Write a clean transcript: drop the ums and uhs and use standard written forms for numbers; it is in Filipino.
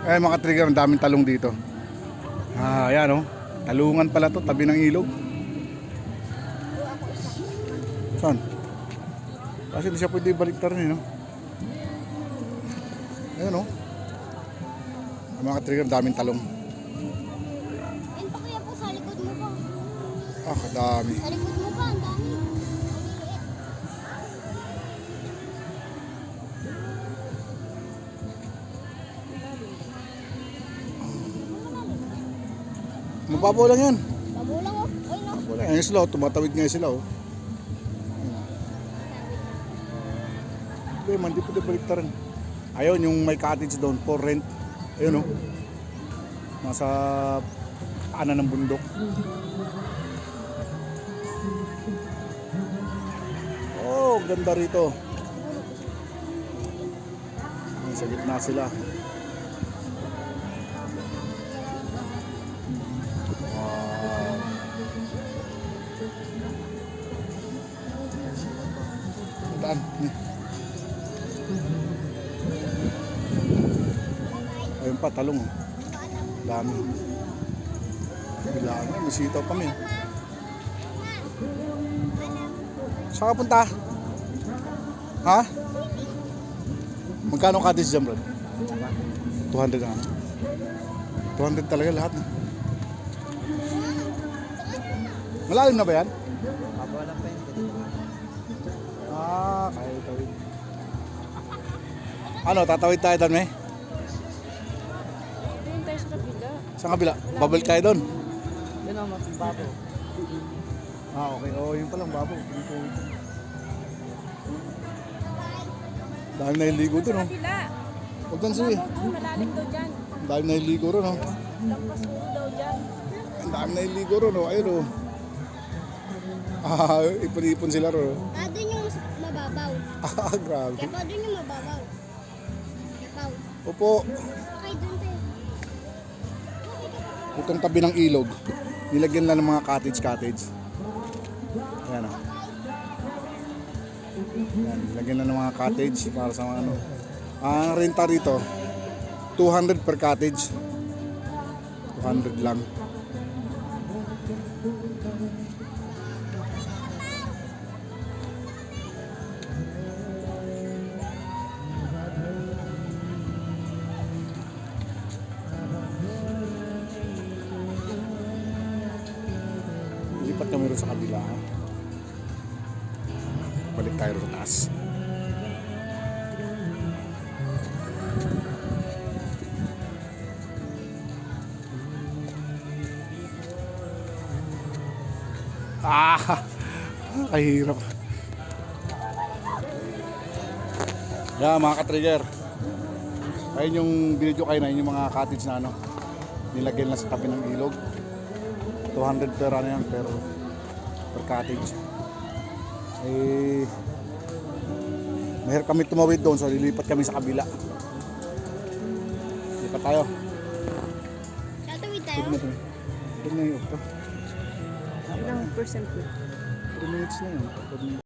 Eh mga trigger, ang daming talong dito. Ayan oh. Talungan pala to, tabi ng ilog. Saan? Kasi hindi siya pwede baliktar no? Ayan oh. Mga trigger, ang daming talong. Ayun pa kaya po sa likod mo pa. Kadami. Sa likod mo pa, ang dami. Mababaw lang yan. Babaw lang oh. Ay no. Wala, ayun sila oh. Tumatawid nga sila oh. Hindi man, di pwede baliktaran. Ayun, yung may cottage doon for rent. Ayun oh. Nasa paanan ng bundok. Oh, ganda rito. Sa gitna sila. Daan. Ayun pa, talong. Dami. Bilangan, may sitaw kami. Saan ka punta? Ha? Magkano cottage dyan, bro? 200 na. 200 talaga lahat. Malalim na ba yan? Walang pente. Kaya tawid. Ano, tatawid tayo doon, eh? Doon tayo sa kabila. Sa kabila? Babalik tayo doon. Yun ang mas babo. Okay. Yun palang babo. Dahil nahiligo doon, oh. Kabila. Huwag doon, sige. Doon, malalim daw dyan. Dahil nahiligo ron, oh. Lampas mo daw dyan. Ang dami nahiligo ron, oh. Ayun, oh. Ipon-ipon sila ron, oh. Doon yung mababaw. Grabe. Kaya pa doon yung mababaw. Kaya pa. Opo. Okay, doon tayo. Itong tabi ng ilog, nilagyan lang ng mga cottage. Ayan, oh. Ayan, nilagyan lang ng mga cottage para sa mga ano. Ang renta rito, 200 per cottage. 200 lang. Lipat kami rin sa kabila. Balik tayo rin sa taas. Kahirap. Yeah, mga ka-trigger. Ayun yung video kayo na, yung mga cottage na ano, nilagyan lang sa tabi ng ilog. 200 per ano yan, per cottage. Mahirap kami tumawid doon, so lilipat kami sa kabila. Lipat tayo. Tatawid tayo. Pwede na yun. Ilang percent po? 3 minutes na yun.